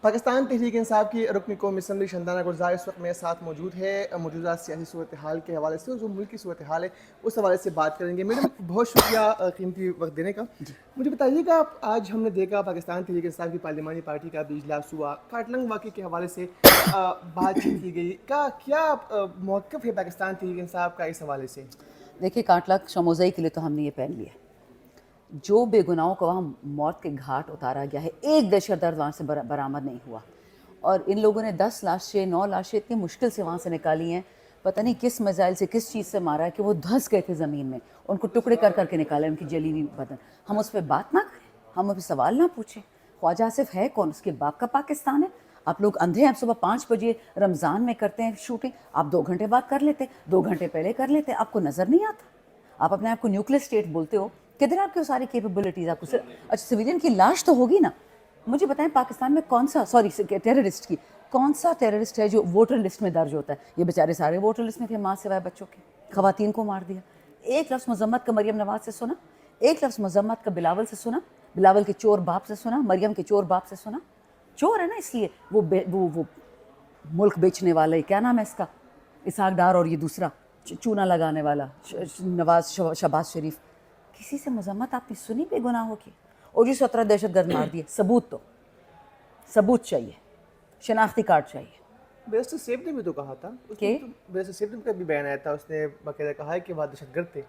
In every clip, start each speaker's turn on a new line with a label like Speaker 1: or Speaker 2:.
Speaker 1: پاکستان تحریک انصاف کی رکن قومی اسمبلی شندانہ گلزار اس وقت میرے ساتھ موجود ہے. موجودہ سیاسی صورتحال کے حوالے سے جو ملک کی صورتحال ہے اس حوالے سے بات کریں گے. میڈم بہت شکریہ قیمتی وقت دینے کا. مجھے بتائیے کہ آج ہم نے دیکھا پاکستان تحریک انصاف کی پارلیمانی پارٹی کا بھی اجلاس ہوا, کاٹلنگ واقعے کے حوالے سے بات چیت کی گئی. کیا موقف ہے پاکستان تحریک انصاف کا اس حوالے سے؟
Speaker 2: دیکھیے کاٹلنگ شموزئی کے لیے تو ہم نے یہ پہن لیا. جو بے گناہوں کو وہاں موت کے گھاٹ اتارا گیا ہے, ایک دہشت گرد وہاں سے برآمد نہیں ہوا. اور ان لوگوں نے 10 لاشیں 9 لاشیں اتنی مشکل سے وہاں سے نکالی ہیں. پتہ نہیں کس میزائل سے کس چیز سے مارا ہے کہ وہ دھنس گئے تھے زمین میں. ان کو ٹکڑے کر کر کے نکالے, ان کی جلی ہوئی بدن. ہم اس پہ بات نہ کریں, ہم اس پہ سوال نہ پوچھیں. خواجہ آصف ہے کون؟ اس کے باپ کا پاکستان ہے. آپ لوگ اندھے ہیں, آپ صبح 5 بجے رمضان میں کرتے ہیں شوٹنگ, آپ 2 گھنٹے بعد کر لیتے, 2 گھنٹے پہلے کر لیتے. آپ کو نظر نہیں آتا؟ آپ اپنے آپ کو نیوکلیر اسٹیٹ بولتے ہو, کدھر آپ کی ساری کیپیبلٹیز؟ آپ کو اچھا سویلین کی لاش تو ہوگی نا. مجھے بتائیں پاکستان میں کون سا ٹیررسٹ کی کون سا ٹیررسٹ ہے جو ووٹر لسٹ میں درج ہوتا ہے؟ یہ بیچارے سارے ووٹر لسٹ میں تھے, ماں سوائے بچوں کے. خواتین کو مار دیا. ایک لفظ مذمت کا مریم نواز سے سنا, ایک لفظ مذمت کا بلاول سے سنا, بلاول کے چور باپ سے سنا, مریم کے چور باپ سے سنا. چور ہے نا اس لیے وہ ملک بیچنے والا, کیا نام ہے اس کا, اسحاق ڈار, اور یہ دوسرا چونا لگانے والا نواز شہباز شریف. کسی سے مذمت آپ نے سنی بے گناہوں کی؟ اور جو 17 دہشت گرد مار دیے, ثبوت چاہیے, شناختی کارڈ چاہیے.
Speaker 1: بیرسٹر سیف نے بھی تو کہا تھا, بیرسٹر سیف نے بھی بیان آیا تھا, اس نے باقاعدہ کہا ہے کہ وہ دہشت گرد تھے.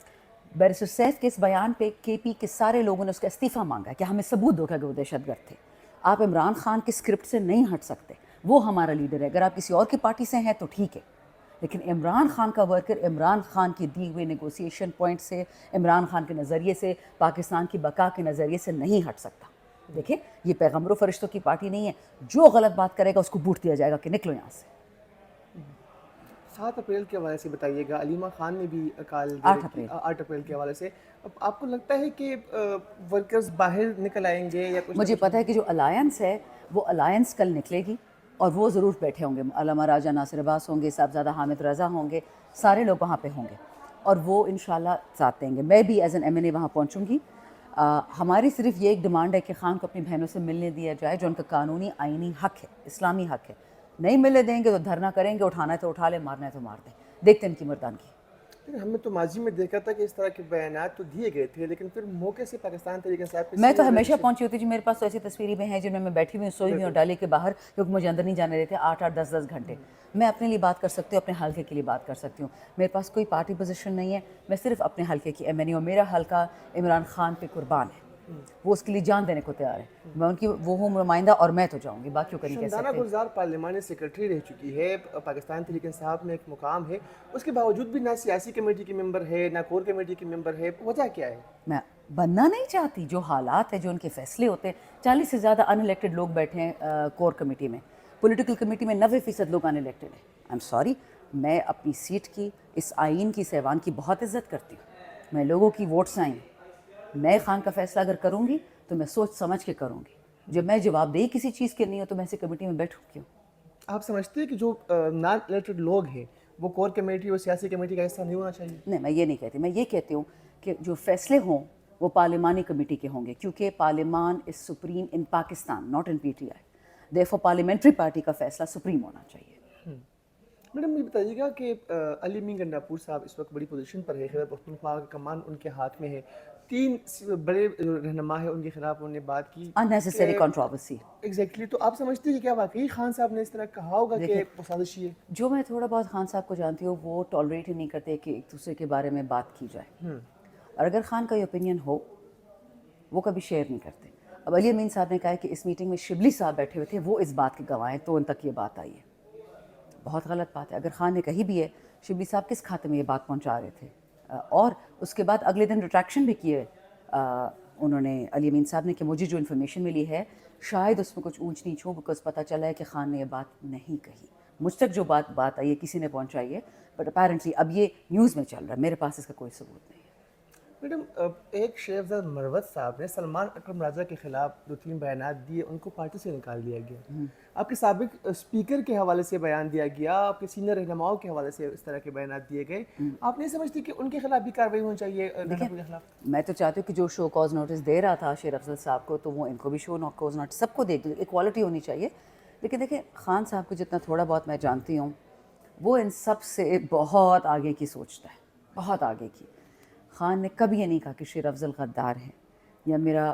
Speaker 2: بیرسٹر سیف کے اس بیان پہ کے پی کے سارے لوگوں نے اس کا استعفیٰ مانگا کہ ہمیں ثبوت دو کہ وہ دہشت گرد تھے. آپ عمران خان کی اسکرپٹ سے نہیں ہٹ سکتے, وہ ہمارا لیڈر ہے. اگر آپ کسی اور کی پارٹی سے ہیں تو ٹھیک ہے, لیکن عمران خان کا ورکر عمران خان کی دی ہوئے نیگوسیشن پوائنٹ سے, عمران خان کے نظریے سے, پاکستان کی بقا کے نظریے سے نہیں ہٹ سکتا. دیکھیں یہ پیغمبروں فرشتوں کی پارٹی نہیں ہے. جو غلط بات کرے گا اس کو بوٹ دیا جائے گا کہ نکلو یہاں سے.
Speaker 1: 7 اپریل کے حوالے سے بتائیے گا. علیمہ خان نے بھی کال 8 اپریل کے حوالے سے. اب آپ کو لگتا ہے کہ ورکرز باہر نکل آئیں گے یا کچھ؟
Speaker 2: مجھے پتہ ہے کہ جو الائنس ہے وہ الائنس کل نکلے گی, اور وہ ضرور بیٹھے ہوں گے. علامہ راجہ ناصر عباس ہوں گے, صاحبزادہ حامد رضا ہوں گے, سارے لوگ وہاں پہ ہوں گے, اور وہ انشاءاللہ ساتھ دیں گے. میں بھی ایز این ایم این اے وہاں پہنچوں گی. ہماری صرف یہ ایک ڈیمانڈ ہے کہ خان کو اپنی بہنوں سے ملنے دیا جائے, جو ان کا قانونی آئینی حق ہے, اسلامی حق ہے. نہیں ملنے دیں گے تو دھرنا کریں گے, اٹھانا ہے تو اٹھا لیں, مارنا ہے تو مار دیں. دیکھتے ہیں ان کی مردانگی.
Speaker 1: ہم نے تو ماضی میں دیکھا تھا کہ اس طرح کے بیانات تو دیے گئے تھے, لیکن پھر موقع سے پاکستان تحریک انصاف
Speaker 2: میں تو ہمیشہ پہنچی ہوتی جی. میرے پاس تو ایسی تصویریں بھی ہیں جن میں بیٹھی ہوئی ہوں, سوئی ہوئی ہوں ڈالے کے باہر, کیونکہ مجھے اندر نہیں جانے دیتے 8 10 گھنٹے. میں اپنے لیے بات کر سکتی ہوں, اپنے حلقے کے لیے بات کر سکتی ہوں. میرے پاس کوئی پارٹی پوزیشن نہیں ہے, میں صرف اپنے حلقے کی ایم این اے ہوں. میرا حلقہ عمران خان پہ قربان ہے, وہ اس کے لیے جان دینے کو تیار ہے. میں ان کی وہ ہوں نمائندہ, اور میں تو جاؤں گی, باقیوں کا نہیں کہہ
Speaker 1: شندانہ
Speaker 2: سکتے.
Speaker 1: گلزار پارلیمانی سیکرٹری رہ چکی ہے, پاکستان تحریک انصاف میں ایک مقام ہے, اس کے باوجود بھی نہ سیاسی کمیٹی کی ممبر ہے نہ کور کمیٹی کی ممبر ہے. وجہ کیا ہے؟
Speaker 2: میں بننا نہیں چاہتی. جو حالات ہیں, جو ان کے فیصلے ہوتے ہیں, 40 سے زیادہ ان الیکٹڈ لوگ بیٹھے ہیں کور کمیٹی میں. پولیٹیکل کمیٹی میں 90% لوگ ان الیکٹڈ ہیں. آئی ایم سوری, میں اپنی سیٹ کی, اس آئین کی, ایوان کی بہت عزت کرتی ہوں. میں لوگوں کی ووٹس آئیں. میں خان کا فیصلہ اگر کروں گی تو میں سوچ سمجھ کے کروں گی. جب میں جواب دہی کسی چیز کے نہیں ہو تو میں ایسی کمیٹی میں بیٹھوں کیوں؟
Speaker 1: آپ سمجھتے ہیں کہ جو نان الیکٹڈ لوگ ہیں وہ کور کمیٹی اور سیاسی کمیٹی کا حصہ نہیں ہونا چاہیے؟
Speaker 2: نہیں, میں یہ نہیں کہتی. میں یہ کہتی ہوں کہ جو فیصلے ہوں وہ پارلیمانی کمیٹی کے ہوں گے, کیونکہ پارلیمان is supreme in Pakistan, not in P T I. Therefore parliamentary party کا فیصلہ سپریم ہونا چاہیے.
Speaker 1: میڈم یہ بتائیے گا کہ علی مین گنڈاپور صاحب اس وقت بڑی پوزیشن پر ہے, خیبر پختونخوا کا کمان ان کے ہاتھ میں ہے. 3 بڑے رہنما ہیں, ان کے خلاف انہوں نے بات کی,
Speaker 2: unnecessary controversy.
Speaker 1: ایگزیکٹلی. تو آپ سمجھتے ہیں کہ کیا واقعی خان صاحب نے اس طرح کہا ہوگا کہ وہ سازشی ہے؟
Speaker 2: جو میں تھوڑا بہت خان صاحب کو جانتی ہوں, وہ ٹالریٹ ہی نہیں کرتے کہ ایک دوسرے کے بارے میں بات کی جائے, اور اگر خان کا یہ اوپینین ہو وہ کبھی شیئر نہیں کرتے. اب علی امین صاحب نے کہا ہے کہ اس میٹنگ میں شبلی صاحب بیٹھے ہوئے تھے, وہ اس بات کے گواہ ہیں, تو ان تک یہ بات آئی ہے. بہت غلط بات ہے. اگر خان نے کہی بھی ہے, شبلی صاحب کس کھاتے میں یہ بات پہنچا رہے تھے؟ اور اس کے بعد اگلے دن ریٹریکشن بھی کیے انہوں نے, علی امین صاحب نے, کہ مجھے جو انفارمیشن ملی ہے شاید اس میں کچھ اونچ نیچ ہو, بیکاز پتہ چلا ہے کہ خان نے یہ بات نہیں کہی. مجھ تک جو بات آئی ہے کسی نے پہنچائی ہے, بٹ اپیرنٹلی اب یہ نیوز میں چل رہا ہے, میرے پاس اس کا کوئی ثبوت نہیں ہے.
Speaker 1: میڈم ایک شیخزاد مروت صاحب نے سلمان اکرم راجہ کے خلاف 2-3 بیانات دیے, ان کو پارٹی سے نکال دیا گیا. آپ کے سابق اسپیکر کے حوالے سے بیان دیا گیا, آپ کے سینئر رہنماؤں کے حوالے سے اس طرح کے بیانات دیے گئے. آپ نہیں سمجھتی کہ ان کے خلاف بھی کارروائی ہونی چاہیے گنڈاپور کے خلاف؟
Speaker 2: میں تو چاہتی ہوں کہ جو شو کاز نوٹس دے رہا تھا شیر افضل صاحب کو, تو وہ ان کو بھی شو کاز نوٹس سب کو دے دو. ایکوالٹی ہونی چاہیے. لیکن دیکھیں خان صاحب کو جتنا تھوڑا بہت میں جانتی ہوں وہ ان سب سے بہت آگے کی سوچتا ہے, بہت آگے کی. خان نے کبھی یہ نہیں کہا کہ شیر افضل غدار ہے یا میرا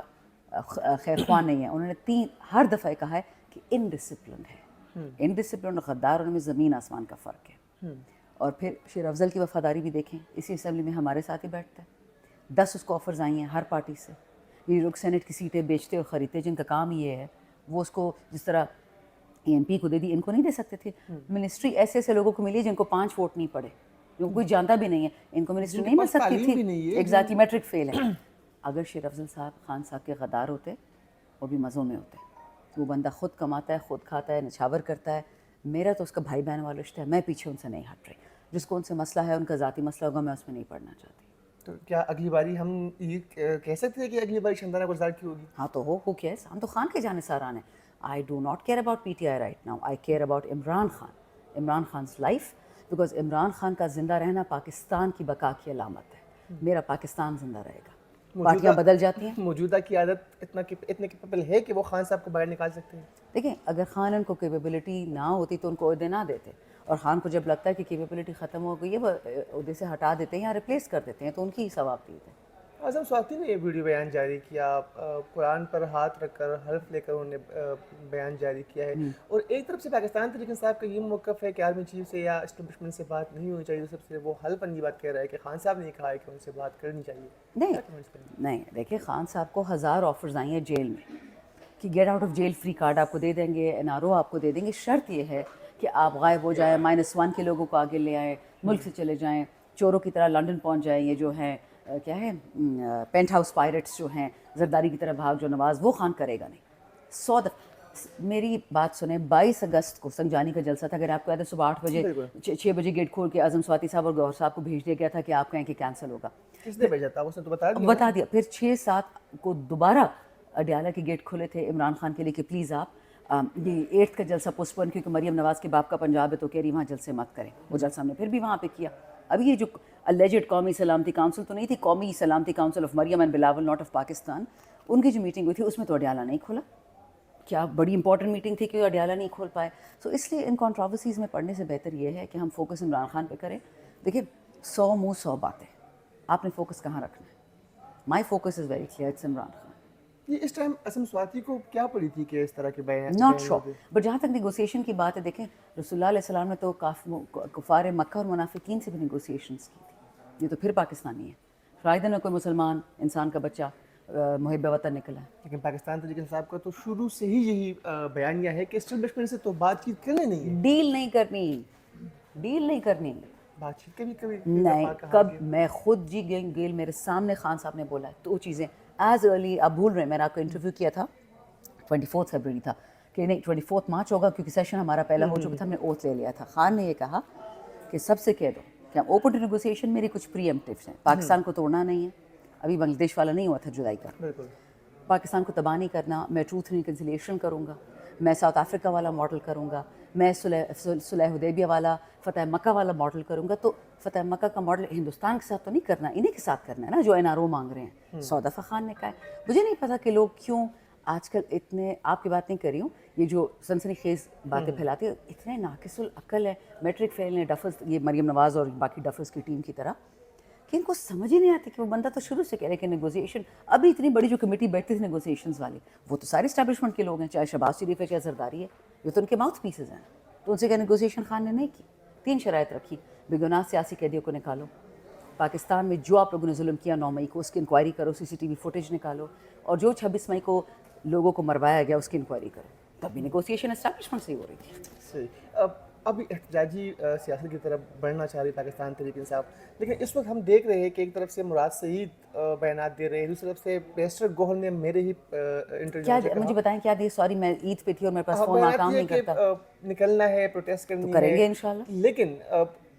Speaker 2: خیر خواہ نہیں ہے. انہوں نے ہر دفعہ کہا ہے کہ انڈسپلن ہے. انڈسپلن اور غدار ان میں زمین آسمان کا فرق ہے. اور پھر شیر افضل کی وفاداری بھی دیکھیں, اسی اسمبلی میں ہمارے ساتھ ہی بیٹھتا ہے. 10 اس کو آفرز آئی ہیں ہر پارٹی سے. یہ لوگ سینٹ کی سیٹیں بیچتے اور خریدتے جن کا کام یہ ہے, وہ اس کو جس طرح اے ایم پی کو دے دی, ان کو نہیں دے سکتے تھے. منسٹری ایسے ایسے لوگوں کو ملی جن کو 5 ووٹ نہیں پڑے, جو کوئی جانتا بھی نہیں ہے, ان کو منسٹری نہیں مل سکتی تھی. ایگزیکٹلی میٹرک فیل ہے. اگر شیر افضل صاحب خان صاحب کے غدار ہوتے وہ بھی مزوں میں ہوتے. وہ بندہ خود کماتا ہے, خود کھاتا ہے, نچھاور کرتا ہے. میرا تو اس کا بھائی بہن والا رشتہ ہے, میں پیچھے ان سے نہیں ہٹ رہی. جس کو ان سے مسئلہ ہے ان کا ذاتی مسئلہ ہوگا, میں اس میں نہیں پڑھنا چاہتی.
Speaker 1: تو کیا اگلی باری ہم یہ کہہ سکتے ہیں کہ اگلی باری شندانہ گلزار کی ہوگی؟
Speaker 2: ہاں تو ہو کیس, ہم تو خان کے جانثاران ہیں. I do not care about P T I right now, I care about Imran Khan, Imran خان's لائف, بیکاز عمران خان کا زندہ رہنا پاکستان کی بقا کی علامت ہے. میرا پاکستان زندہ رہے گا. پارٹیاں بدل جاتی ہیں.
Speaker 1: موجودہ قیادت اتنے کیپیبل ہے کہ وہ خان صاحب کو باہر نکال سکتے ہیں؟
Speaker 2: دیکھیں اگر خان ان کو کیپیبلٹی نہ ہوتی تو ان کو عہدے نہ دیتے, اور خان کو جب لگتا ہے کہ کیپیبلٹی ختم ہو گئی ہے وہ عہدے سے ہٹا دیتے ہیں یا ریپلیس کر دیتے ہیں, تو ان کی ثواب دید ہے.
Speaker 1: اعظم سواتی نے یہ ویڈیو بیان جاری کیا, قرآن پر ہاتھ رکھ کر حلف لے کر انہوں نے بیان جاری کیا ہے. اور ایک طرف سے پاکستان تحریک انصاف کا یہ موقف ہے کہ آرمی چیف سے یا اسٹیبلشمنٹ سے بات نہیں ہونی چاہیے, دوسری طرف سے وہ حلف یہ بات کہہ رہا ہے کہ خان صاحب نے کہا ہے کہ ان سے بات کرنی چاہیے.
Speaker 2: نہیں دیکھیں خان صاحب کو 1000 آفرز آئی ہیں جیل میں کہ get out of jail free card آپ کو دے دیں گے, این آر او آپ کو دے دیں گے. شرط یہ ہے کہ آپ غائب ہو جائیں, -1 کے لوگوں کو آگے لے آئیں, ملک سے چلے جائیں, چوروں کی طرح لنڈن پہنچ جائیں. یہ جو ہیں کیا ہے پینٹ ہاؤس پائرٹس جو ہیں زرداری کی طرح بھاگ جو نواز, وہ خان کرے گا نہیں. 100 میری بات سنیں, 22 اگست کو سنجانی کا جلسہ تھا. اگر آپ کو یاد ہے صبح 8 بجے 6 بجے گیٹ کھول کے اعظم سواتی صاحب اور گوہر صاحب کو بھیج دیا گیا تھا کہ آپ کہیں کہ کینسل ہوگا.
Speaker 1: کس نے بھیجا تھا؟ اس نے تو
Speaker 2: بتا دیا. پھر 6-7 کو دوبارہ اڈیالہ کے گیٹ کھلے تھے عمران خان کے لیے کہ پلیز آپ یہ 8 کا جلسہ پوسٹ پون, کیونکہ مریم نواز کے باپ کا پنجاب ہے تو کہہ رہی وہاں جلسے مت کریں. وہ جلسہ ہم نے پھر بھی وہاں پہ کیا. ابھی یہ جو اللیجڈ قومی سلامتی کاؤنسل تو نہیں تھی, قومی سلامتی council of Maryam and Bilawal not of Pakistan, ان کی جو میٹنگ ہوئی تھی اس میں تو اڈیالہ نہیں کھلا. کیا بڑی امپورٹنٹ میٹنگ تھی کہ اڈیالہ نہیں کھول پائے. سو اس لیے ان کنٹروورسیز میں پڑھنے سے بہتر یہ ہے کہ ہم فوکس عمران خان پہ کریں. دیکھیں 100 منہ 100 باتیں, آپ نے فوکس کہاں رکھنا ہے. My focus is very clear, it's Imran Khan.
Speaker 1: یہ اس ٹائم اعظم سواتی کو کیا پڑی تھی کہ اس طرح کے بیان؟
Speaker 2: ناٹ شور, بٹ جہاں تک نیگوسیشن کی بات ہے, دیکھیں رسول اللہ علیہ السلام نے تو کفار مکہ اور منافقین سے بھی نیگوسیشنس کی تھی. یہ تو پھر پاکستانی ہے. شاید نہ کوئی مسلمان انسان کا بچہ محب وطن نکلا ہے.
Speaker 1: لیکن پاکستان تحریک انصاف کا تو شروع سے ہی یہی بیانیہ ہے کہ اسٹیبلشمنٹ سے تو بات چیت کرنی نہیں ہے,
Speaker 2: ڈیل نہیں کرنی, ڈیل نہیں کرنی.
Speaker 1: بات چیت کبھی
Speaker 2: نہیں, کب میں خود جی گیل میرے سامنے خان صاحب نے بولا ہے تو چیزیں ایز ارلی, آپ بھول رہے ہیں میں نے آپ کو انٹرویو کیا تھا 24 فروری تھا کہ نہیں 24 مارچ ہوگا کیونکہ سیشن ہمارا پہلا ہو چکا تھا, ہم نے اوتھ لے لیا تھا. خان نے یہ کہا کہ سب سے کہہ دو کہ ہم اوپن ٹو نیگوسیشن, میری کچھ پری ایمپٹیوس ہیں. پاکستان کو توڑنا نہیں ہے, ابھی بنگلہ دیش والا نہیں ہوا تھا جدائی کا. پاکستان کو تباہ نہیں کرنا. میں ٹروتھ ریکنسیلیشن کروں گا, میں ساؤتھ افریقہ والا ماڈل کروں گا, میں صلح حدیبیہ والا فتح مکہ والا ماڈل کروں گا. تو فتح مکہ کا ماڈل ہندوستان کے ساتھ تو نہیں کرنا, انہیں کے ساتھ کرنا ہے نا جو این آر او مانگ رہے ہیں. 100 دفعہ خان نے کہا ہے. مجھے نہیں پتا کہ لوگ کیوں آج کل اتنے, آپ کی بات نہیں کر رہی ہوں, یہ جو سنسنی خیز باتیں پھیلاتے ہیں اتنے ناقص العقل ہے, میٹرک فیل ہیں ڈفرز, یہ مریم نواز اور باقی ڈفرز کی ٹیم کی طرح, کہ ان کو سمجھ ہی نہیں آتی کہ وہ بندہ تو شروع سے کہہ رہے کہ نیگوسیشن. ابھی اتنی بڑی جو کمیٹی بیٹھتی تھی نیگوسیشنز والی, وہ تو سارے اسٹیبلشمنٹ کے لوگ ہیں, چاہے شہباز شریف ہے چاہے زرداری ہے, یہ تو ان کے ماؤتھ پیسز ہیں. تو ان سے کیا نیگوسیشن خان نے نہیں کی. 3 شرائط رکھی, بے گناہ سیاسی قیدیوں کو نکالو, پاکستان میں جو آپ لوگوں نے ظلم کیا 9 مئی کو اس کی انکوائری کرو, CCTV فوٹیج نکالو, اور جو 26 مئی کو لوگوں کو مروایا گیا اس کی انکوائری کرو. تب بھی نیگوسیشن اسٹیبلشمنٹ سے ہی ہو رہی تھی.
Speaker 1: صحیح. اب احتجاجی سیاست کی طرف بڑھنا چاہ رہی پاکستان تحریک انصاف, لیکن اس وقت ہم دیکھ رہے ہیں کہ ایک طرف سے مراد سعید بیانات دے رہے ہیں, دوسری طرف سے بیرسٹر گوہر نے میرے ہی
Speaker 2: کیا مجھے بتائیں کیا دی, سوری میں عید پہ تھی اور میرے پاس فون کام نہیں کرتا.
Speaker 1: نکلنا ہے, پروٹیسٹ کرنی ہے,
Speaker 2: کریں گے انشاءاللہ.
Speaker 1: لیکن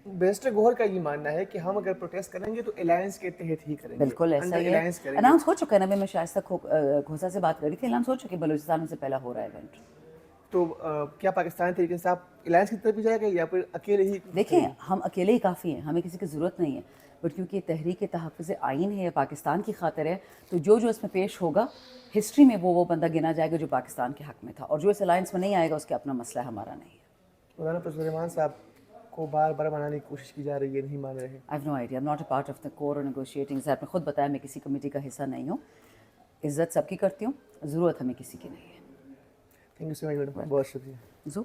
Speaker 1: بیرسٹر گوہر کا یہ ماننا ہے کہ ہم اگر پروٹیسٹ کریں گے تو الائنس کے تحت ہی کریں گے.
Speaker 2: بالکل ایسا ہی ہے, اناؤنس ہو چکا ہے نا. میں شائستہ کھوسا سے بات کر رہی تھی, اناؤنس ہو چکے بلوچستان میں سے پہلا ہو رہا ہے ایونٹ.
Speaker 1: تو کیا پاکستان تحریک انصاف الائنس کی طرف بھی جائے گا یا پھر اکیلے ہی؟
Speaker 2: دیکھیں ہم اکیلے ہی کافی ہیں, ہمیں کسی کی ضرورت نہیں ہے. بٹ کیونکہ یہ تحریک تحفظ آئین ہے، پاکستان کی خاطر ہے، تو جو اس میں پیش ہوگا ہسٹری میں وہ بندہ گنا جائے گا جو پاکستان کے حق میں تھا، اور جو اس الائنس میں نہیں آئے گا اس کا اپنا مسئلہ ہے، ہمارا نہیں ہے.
Speaker 1: مولانا سلیمان صاحب کو بار بار منانے کی کوشش کی جا رہی ہے، نہیں مان رہے.
Speaker 2: I have no idea, I'm not a part of the core negotiating. آپ نے خود بتایا میں کسی کمیٹی کا حصہ نہیں ہوں. عزت سب کی کرتی ہوں، ضرورت ہمیں کسی کی نہیں ہے.
Speaker 1: Thank you so much madam, بہت شکریہ.
Speaker 2: زو